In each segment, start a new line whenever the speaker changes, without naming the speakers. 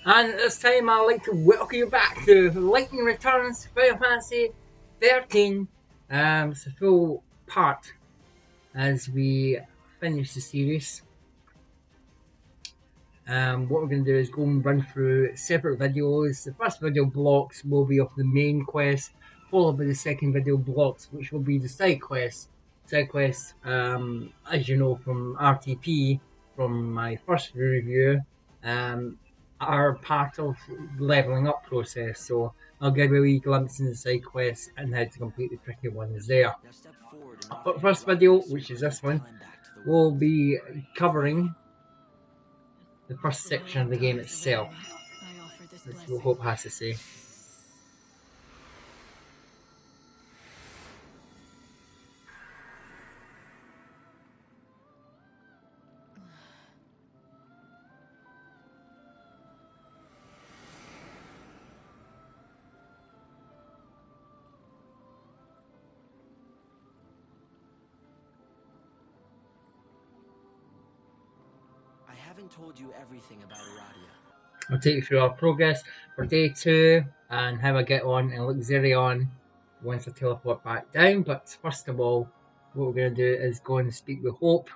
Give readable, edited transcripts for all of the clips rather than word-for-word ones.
And at this time, I'd like to welcome you back to Lightning Returns Final Fantasy 13. It's a full part as we finish the series. What we're going to do is go and run through separate videos. The first video blocks will be of the main quest, followed by the second video blocks, which will be the side quests. Side quests, as you know from RTP, from my first review, um, are part of the leveling up process. So I'll give you a wee glimpse in the side quests and how to complete the tricky ones there. But first video, which is this one, will be covering the first section of the game itself. Let's see what Hope has to say.
I haven't told you everything about Aradia.
I'll take you through our progress for day 2 and how I get on in Luxurion once I teleport back down. But first of all, what we're going to do is go and speak with Hope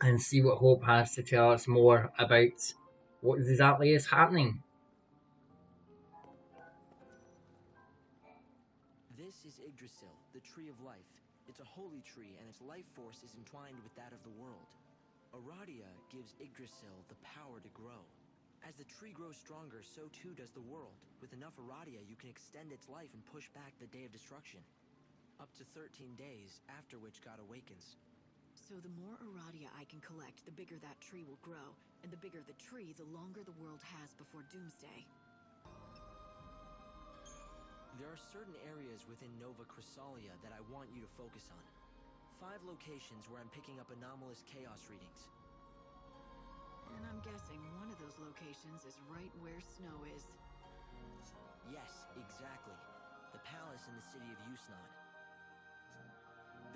and see what Hope has to tell us more about what exactly is happening.
This is Yggdrasil, the Tree of Life. It's a holy tree, and its life force is entwined with that of the world. Aradia gives Yggdrasil the power to grow. As the tree grows stronger, so too does the world. With enough Aradia, you can extend its life and push back the Day of Destruction. Up to 13 days, after which God awakens.
So the more Aradia I can collect, the bigger that tree will grow. And the bigger the tree, the longer the world has before Doomsday.
There are certain areas within Nova Chrysalia that I want you to focus on. 5 locations where I'm picking up anomalous chaos readings.
And I'm guessing one of those locations is right where Snow is.
Yes, exactly. The palace in the city of Yusnad.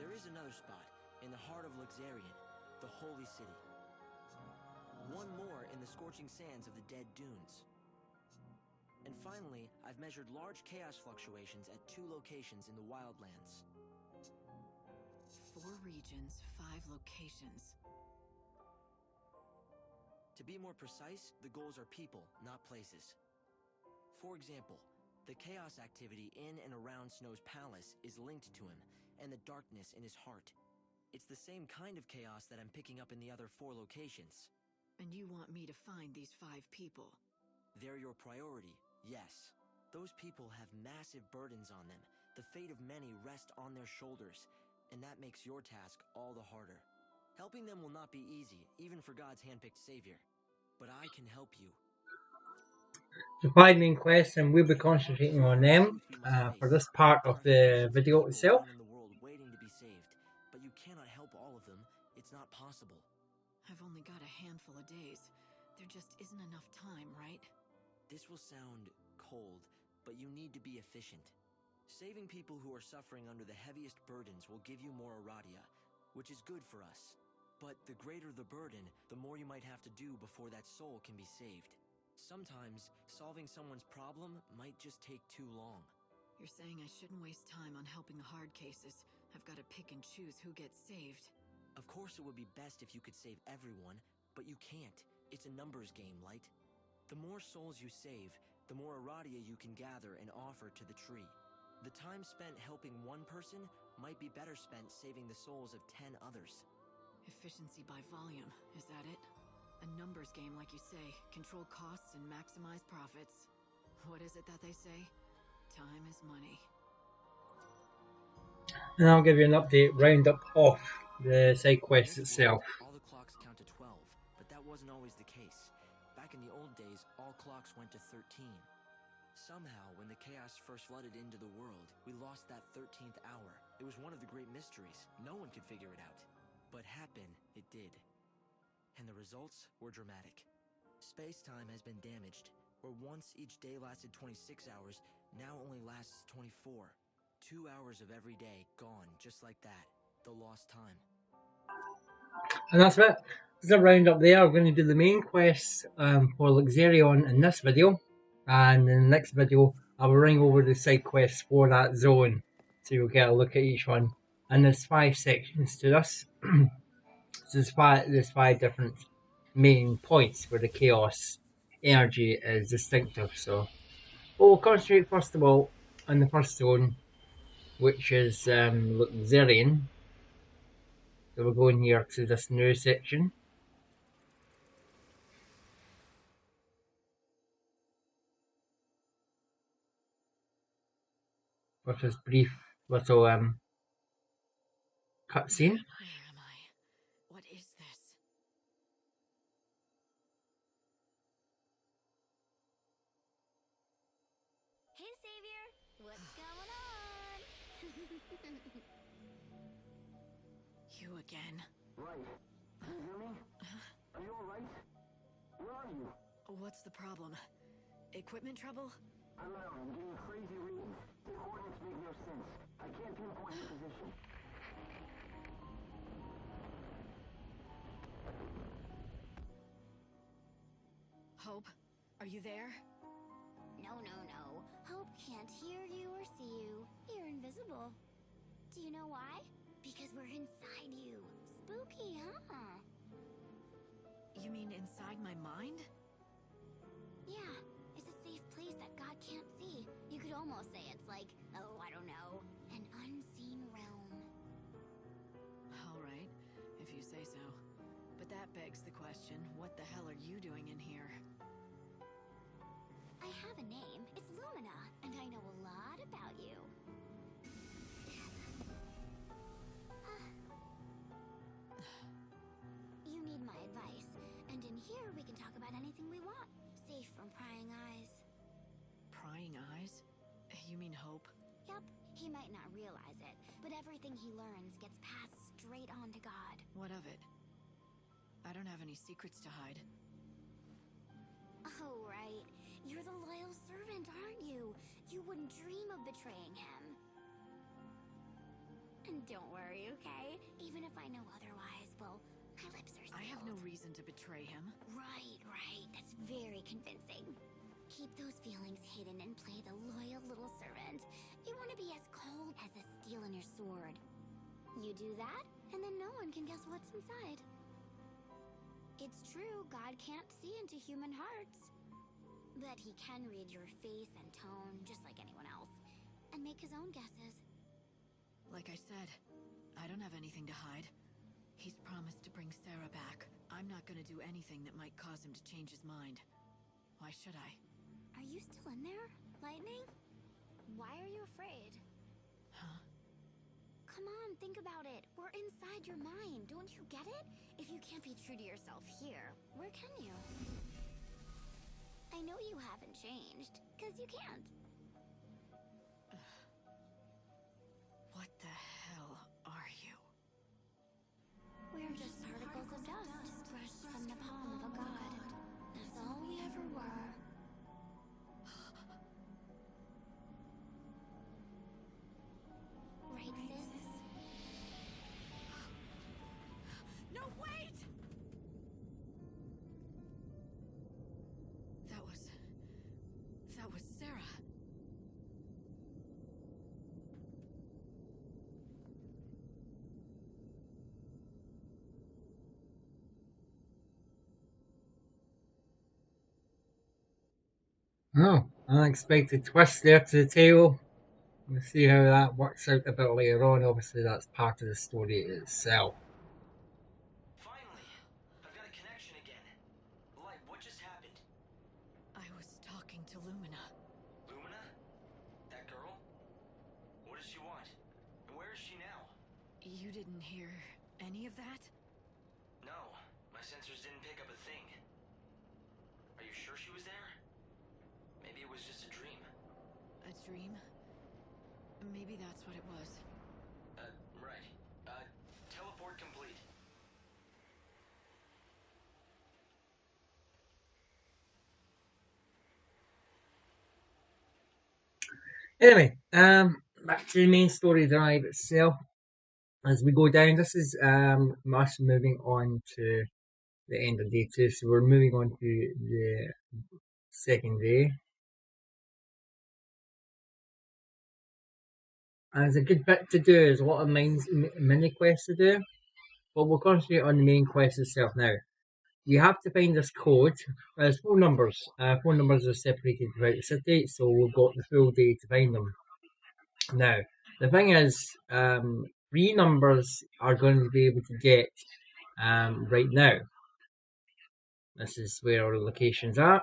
There is another spot, in the heart of Luxurion, the Holy City. One more in the scorching sands of the Dead Dunes. And finally, I've measured large chaos fluctuations at 2 locations in the Wildlands.
4 regions, 5 locations.
To be more precise, the goals are people, not places. For example, the chaos activity in and around Snow's palace is linked to him, and the darkness in his heart. It's the same kind of chaos that I'm picking up in the other 4 locations.
And you want me to find these 5 people?
They're your priority, yes. Those people have massive burdens on them. The fate of many rests on their shoulders, and that makes your task all the harder. Helping them will not be easy, even for God's handpicked savior. But I can help you.
The 5 main quests, and we'll be concentrating on them for this part of the video itself.
In the world waiting to be saved, but you cannot help all of them. It's not possible.
I've only got a handful of days. There just isn't enough time, right?
This will sound cold, but you need to be efficient. Saving people who are suffering under the heaviest burdens will give you more Aradia, which is good for us. But the greater the burden, the more you might have to do before that soul can be saved. Sometimes, solving someone's problem might just take too long.
You're saying I shouldn't waste time on helping the hard cases. I've got to pick and choose who gets saved.
Of course it would be best if you could save everyone, but you can't. It's a numbers game, Light. The more souls you save, the more Aradia you can gather and offer to the tree. The time spent helping one person might be better spent saving the souls of 10 others.
Efficiency by volume, is that it? A numbers game, like you say. Control costs and maximize profits. What is it that they say? Time is money.
And I'll give you an update roundup of the side quest itself.
All the clocks count to 12, but that wasn't always the case. Back in the old days, all clocks went to 13. Somehow, when the chaos first flooded into the world, we lost that 13th hour. It was one of the great mysteries. No one could figure it out. But happen, it did. And the results were dramatic. Space-time has been damaged, where once each day lasted 26 hours, now only lasts 24. 2 hours of every day gone just like that. The lost time.
And that's it. As a roundup there, I'm going to do the main quest for Luxerion in this video, and in the next video I'll be running over the side quests for that zone, so you'll get a look at each one. And there's 5 sections to this, so there's five different main points where the chaos energy is distinctive. So we'll concentrate first of all on the first zone, which is Luxerion. So we're going here to this new section. With this brief little cutscene.
Where am I? What is this?
Hey, Savior! What's going on?
You again?
Right. Can you hear me? Are you alright? Where are you?
What's the problem? Equipment trouble?
I'm out. I'm getting crazy readings. The coordinates make no sense. I can't pinpoint your position.
Hope, are you there?
No. Hope can't hear you or see you. You're invisible. Do you know why? Because we're inside you. Spooky, huh?
You mean inside my mind?
Yeah, it's a safe place that God can't see. You could almost say it's like, oh, I don't know, an unseen realm.
Alright, if you say so. But that begs the question, what the hell are you doing in here?
I have a name. It's Lumina, and I know a lot about you. You need my advice, and in here we can talk about anything we want, safe from prying eyes.
Prying eyes? You mean Hope?
Yup, he might not realize it, but everything he learns gets passed straight on to God.
What of it? I don't have any secrets to hide.
Oh, right. You're the loyal servant, aren't you? You wouldn't dream of betraying him. And don't worry, okay? Even if I know otherwise, well, my lips are sealed.
I have no reason to betray him.
Right. That's very convincing. Keep those feelings hidden and play the loyal little servant. You want to be as cold as the steel in your sword. You do that, and then no one can guess what's inside. It's true, God can't see into human hearts. But he can read your face and tone, just like anyone else, and make his own guesses.
Like I said, I don't have anything to hide. He's promised to bring Sarah back. I'm not gonna do anything that might cause him to change his mind. Why should I?
Are you still in there, Lightning? Why are you afraid?
Huh?
Come on, think about it. We're inside your mind, don't you get it? If you can't be true to yourself here, where can you? I know you haven't changed, because you can't.
What the hell are you?
We're just particles of dust, brushed from the palm of a god. That's all we ever were. Right, sis?
No, wait! That was Sarah.
Oh, unexpected twist there to the tale. We'll see how that works out a bit later on. Obviously, that's part of the story itself.
Finally! I've got a connection again. Light, what just happened?
I was talking to Lumina.
Lumina? That girl? What does she want? And where is she now?
You didn't hear any of that?
No, my sensors didn't pick up a thing. Are you sure she was there? Maybe it was just a dream.
A dream? Maybe that's what it was.
Right. Teleport complete.
Anyway, back to the main story drive itself. As we go down, this is us moving on to the end of day 2, so we're moving on to the second day. And there's a good bit to do, there's a lot of mini quests to do, but we'll concentrate on the main quest itself now. You have to find this code. There's 4 numbers. 4 numbers are separated throughout the city, so we've got the full day to find them. Now, the thing is, 3 numbers are going to be able to get right now. This is where our locations are.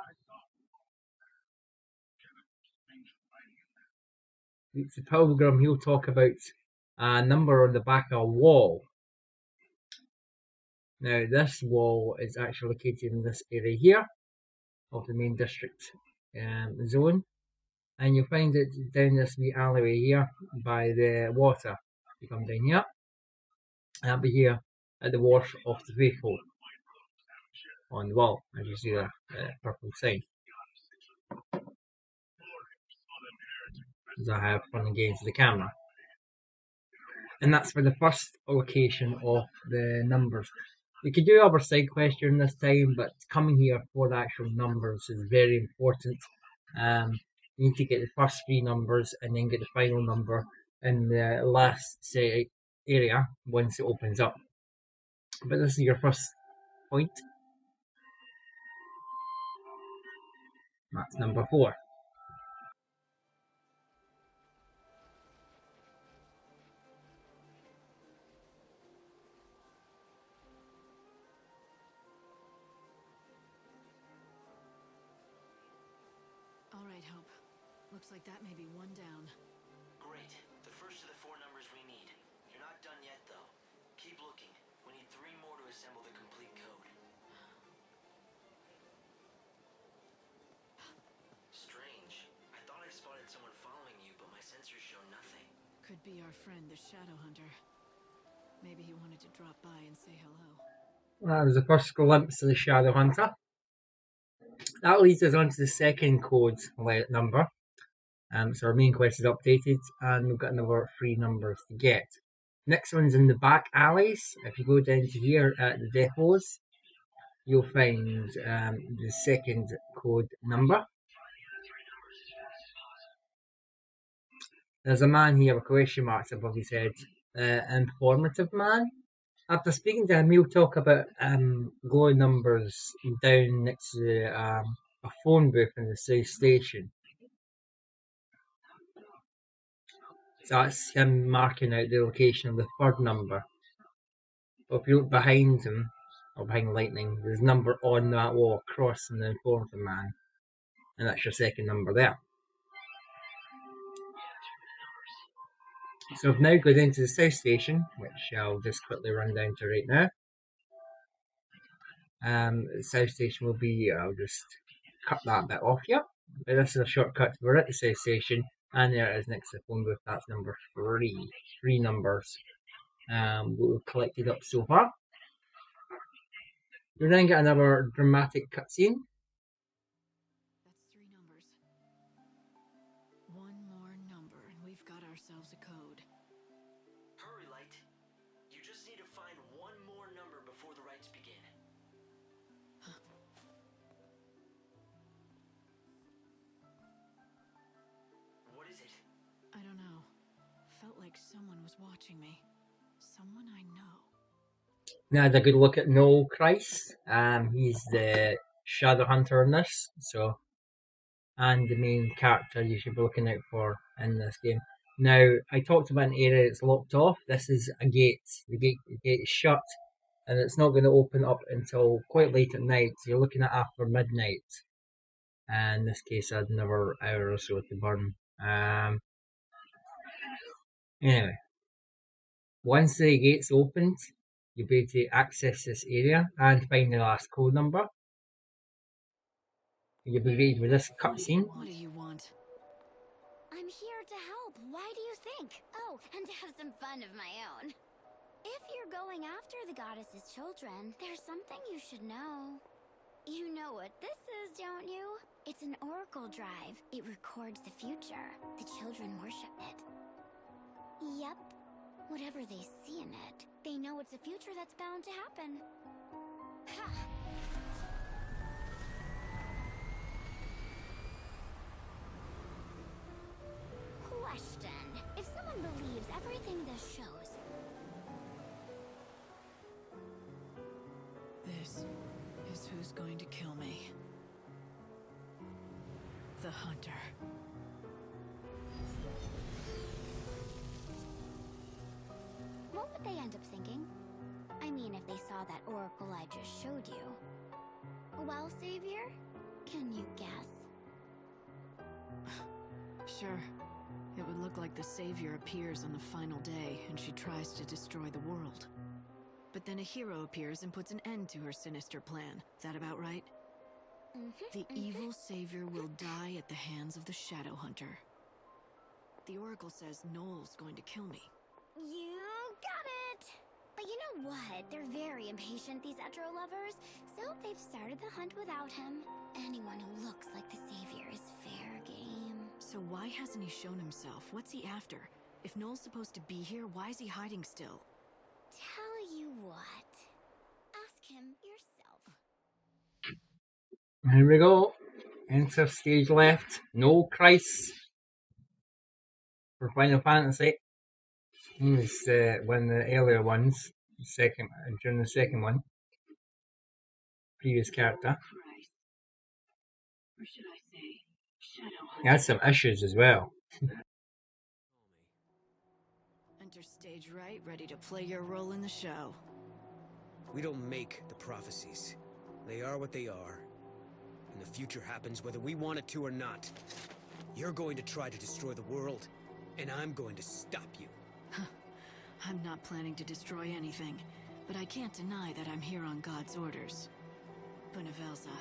It's the pilgrim, he'll talk about a number on the back of a wall. Now, this wall is actually located in this area here of the main district zone. And you'll find it down this wee alleyway here by the water. You come down here, and I'll be here at the Wharf of the Faithful on the wall, as you see the purple sign. As I have fun and games to the camera. And that's for the first location of the numbers. We could do other side quests during this time, but coming here for the actual numbers is very important. You need to get the first 3 numbers and then get the final number in the last area once it opens up. But this is your first point. That's number 4.
All right, Hope. Looks like that may be 1 down.
Great. The first of the 4 numbers we need. You're not done yet, though. Keep looking. We need 3 more to assemble the complete code. Strange. I thought I spotted someone following you, but my sensors show nothing.
Could be our friend, the Shadow Hunter. Maybe he wanted to drop by and say hello.
That was the first glimpse of the Shadow Hunter. That leads us on to the second code number. So our main quest is updated, and we've got another 3 numbers to get. Next one's in the back alleys. If you go down to here at the depots, you'll find the second code number. There's a man here with question marks above his head. Informative man. After speaking to him, he'll talk about glow numbers down next to a phone booth in the South Station. So that's him marking out the location of the 3rd number. But if you look behind him, or behind Lightning, there's a number on that wall across from the informative man. And that's your 2nd number there. So I've now got into the South Station, which I'll just quickly run down to right now. The South Station will be, I'll just cut that bit off here. But this is a shortcut. We're at the South Station, and there it is next to the phone booth. That's number 3. 3 numbers we've collected up so far. You'll then get another dramatic cutscene.
That's 3 numbers. 1 more number, and we've got ourselves a code.
Hurry, Light. You just need to find 1 more number before the rites begin. What is it?
I don't know. Felt like someone was watching me. Someone I know.
Now I had a good look at Noel Christ. He's the Shadow Hunter in this, and the main character you should be looking out for in this game. Now, I talked about an area that's locked off. This is a gate. The gate is shut, and it's not going to open up until quite late at night. So you're looking at after midnight. And in this case, I had another hour or so to burn. Anyway, once the gate's opened, you'll be able to access this area and find the last code number. You'll be greeted with this cutscene.
What do you want?
I'm here to help. Why do you think? Oh, and to have some fun of my own. If you're going after the goddess's children, there's something you should know. You know what this is, don't you? It's an oracle drive. It records the future. The children worship it. Yep. Whatever they see in it, they know it's a future that's bound to happen. Ha!
This is who's going to kill me. The Hunter.
What would they end up thinking? I mean, if they saw that oracle I just showed you. Well, Savior, can you guess?
Sure. It would look like the Savior appears on the final day, and she tries to destroy the world. But then a hero appears and puts an end to her sinister plan. That about right? The evil Savior will die at the hands of the Shadow Hunter. The Oracle says Noel's going to kill me.
You got it! But you know what? They're very impatient, these Etro lovers. So they've started the hunt without him. Anyone who looks like the Savior is fair game.
So why hasn't he shown himself? What's he after? If Noel's supposed to be here, why is he hiding still?
Tell you what. Ask him yourself.
Here we go. Enter stage left. No Christ for Final Fantasy. He was one of the earlier ones. During the second one. Previous character.
Or should I say, Shadow Hunter?
He had some issues as well.
Enter stage right, ready to play your role in the show.
We don't make the prophecies. They are what they are. And the future happens whether we want it to or not. You're going to try to destroy the world, and I'm going to stop you.
I'm not planning to destroy anything, but I can't deny that I'm here on God's orders. Benevelza.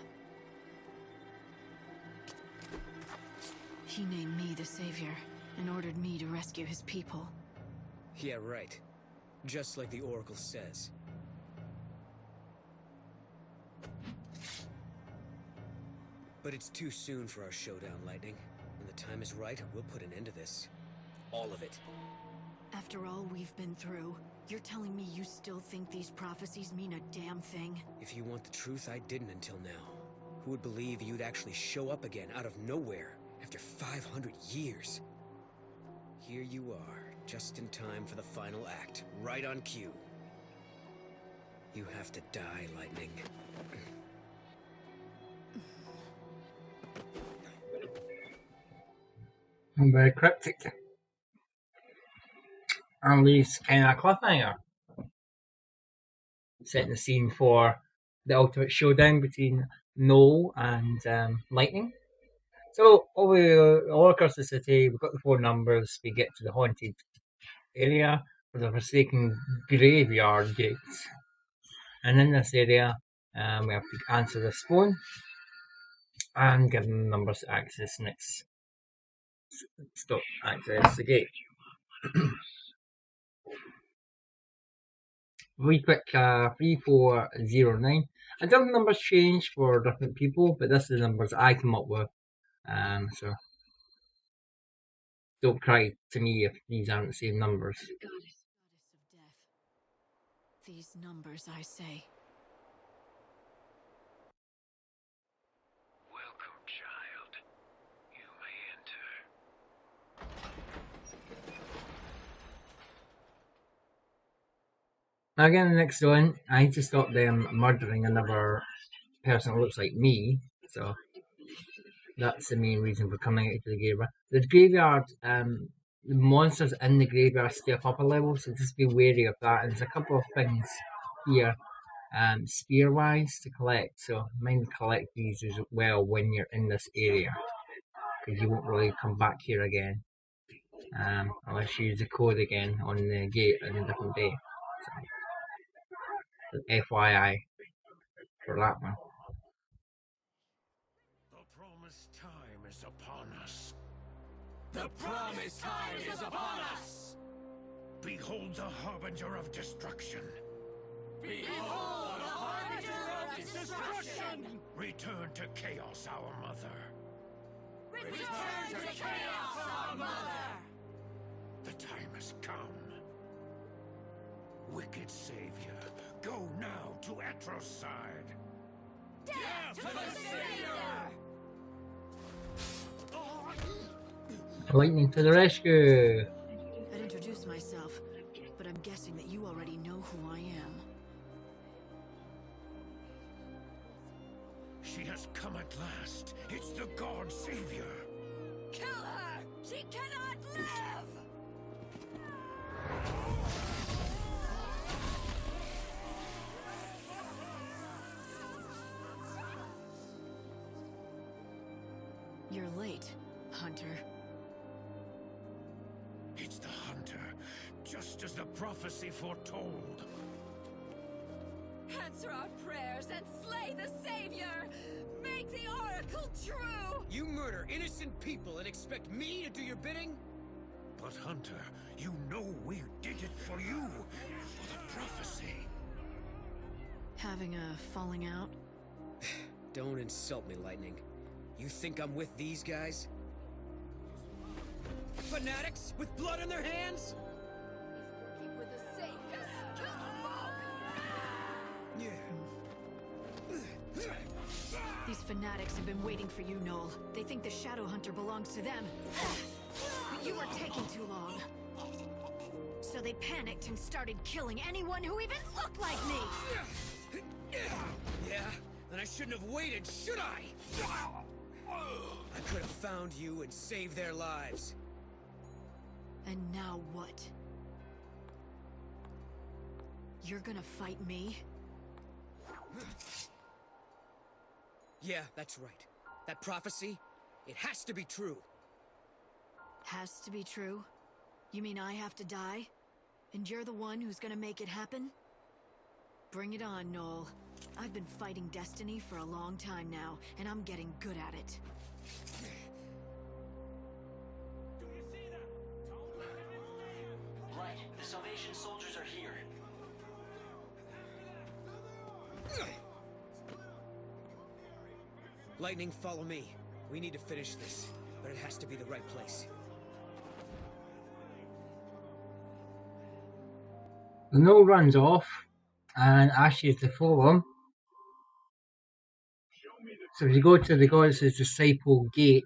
He named me the Savior and ordered me to rescue his people.
Yeah, right. Just like the Oracle says. But it's too soon for our showdown, Lightning. When the time is right, we'll put an end to this. All of it.
After all we've been through, you're telling me you still think these prophecies mean a damn thing?
If you want the truth, I didn't until now. Who would believe you'd actually show up again out of nowhere after 500 years? Here you are, just in time for the final act, right on cue. You have to die, Lightning.
I'm very cryptic. At least kind of a cliffhanger. Setting the scene for the ultimate showdown between Noel and Lightning. So, all across the city, we've got the 4 numbers. We get to the haunted area for the Forsaken Graveyard Gate. And in this area, we have to answer this phone and give them the numbers to access next. Stop, access the gate. Really quick, 3409. I don't know numbers change for different people, but this is the numbers I come up with. So don't cry to me if these aren't the same numbers.
Goddess of death. These numbers, I say.
Welcome, child. You may enter.
Again, the next one, I need to stop them murdering another person that looks like me. So that's the main reason for coming out to the graveyard. The graveyard, the monsters in the graveyard stay up upper level, so just be wary of that. And there's a couple of things here, spear-wise, to collect. So mind to collect these as well when you're in this area, because you won't really come back here again, unless you use the code again on the gate on a different day. So, FYI for that one.
The promised time is upon us.
The promised time is upon us!
Behold the harbinger of destruction.
Behold the harbinger of destruction!
Return to chaos, our mother.
Return to chaos, our mother!
The time has come. Wicked Savior, go now to Etro's side.
Death to the Savior!
Lightning to the rescue!
I'd introduce myself, but I'm guessing that you already know who I am.
She has come at last. It's the God Savior.
Kill her! She cannot live!
You're late, Hunter.
It's the Hunter, just as the prophecy foretold.
Answer our prayers and slay the Savior! Make the Oracle true!
You murder innocent people and expect me to do your bidding?
But Hunter, you know we did it for you, for the prophecy.
Having a falling out?
Don't insult me, Lightning. You think I'm with these guys? Fanatics with blood in their hands?
He's working with the Savior! Kill them both!
Yeah.
These fanatics have been waiting for you, Noel. They think the Shadow Hunter belongs to them. But you were taking too long. So they panicked and started killing anyone who even looked like me!
Yeah? Then I shouldn't have waited, should I? I could have found you and saved their lives.
And now what? You're gonna fight me?
Yeah, that's right. That prophecy, it has to be true.
Has to be true? You mean I have to die? And you're the one who's gonna make it happen? Bring it on, Noel. I've been fighting destiny for a long time now, and I'm getting good at it.
Right, the Salvation soldiers are here.
Lightning, follow me. We need to finish this, but it has to be the right place.
The Noel runs off, and Ashley is to follow him. So if you go to the Goddess's Disciple gate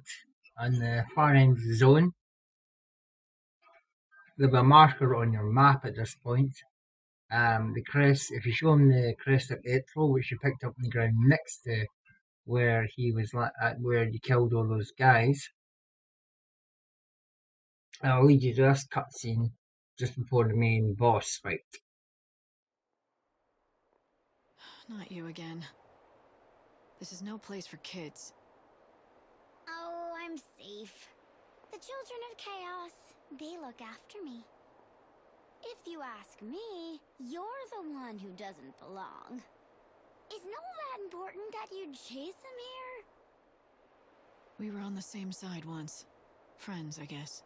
on the far end of the zone, there'll be a marker on your map at this point. The crest, if you show him the crest of Etrol, which you picked up on the ground next to where he was where you killed all those guys, I'll lead you to this cutscene just before the main boss fight.
Not you again. This is no place for kids.
Oh, I'm safe. The children of chaos, they look after me. If you ask me, you're the one who doesn't belong. Is Noel that important that you'd chase him here?
We were on the same side once. Friends, I guess.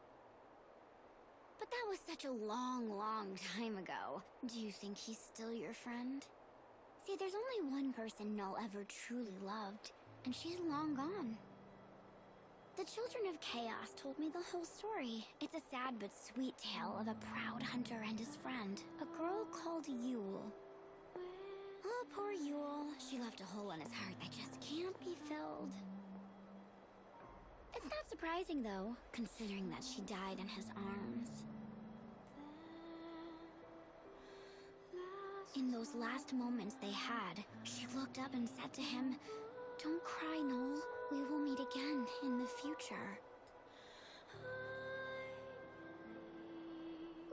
But that was such a long, long time ago. Do you think he's still your friend? See, there's only one person Noel ever truly loved, and she's long gone. The Children of Chaos told me the whole story. It's a sad but sweet tale of a proud hunter and his friend, a girl called Yule. Oh, poor Yule. She left a hole in his heart that just can't be filled. It's not surprising, though, considering that she died in his arms. In those last moments they had, she looked up and said to him, "Don't cry, Noel. We will meet again in the future."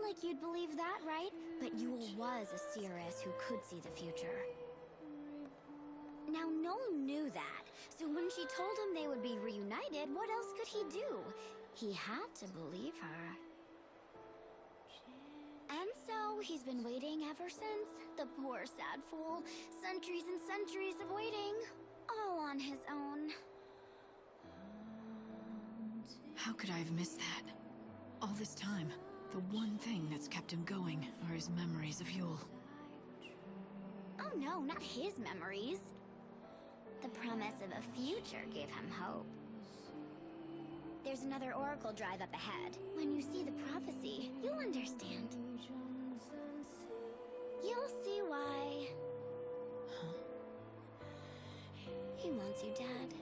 Like you'd believe that, right? But Yule was a seeress who could see the future. Now, Noel knew that, so when she told him they would be reunited, what else could he do? He had to believe her. And so, he's been waiting ever since. The poor sad fool. Centuries and centuries of waiting. All on his own.
How could I have missed that? All this time, the one thing that's kept him going are his memories of Yule.
Oh no, not his memories. The promise of a future gave him hope. There's another oracle drive up ahead. When you see the prophecy, you'll understand. You'll see why.
Huh?
He wants you dead.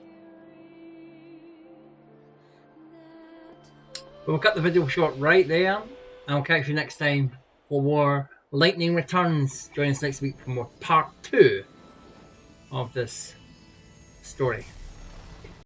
We'll cut the video short right there, and I'll catch you next time for more Lightning Returns. Join us next week for more part 2 of this story.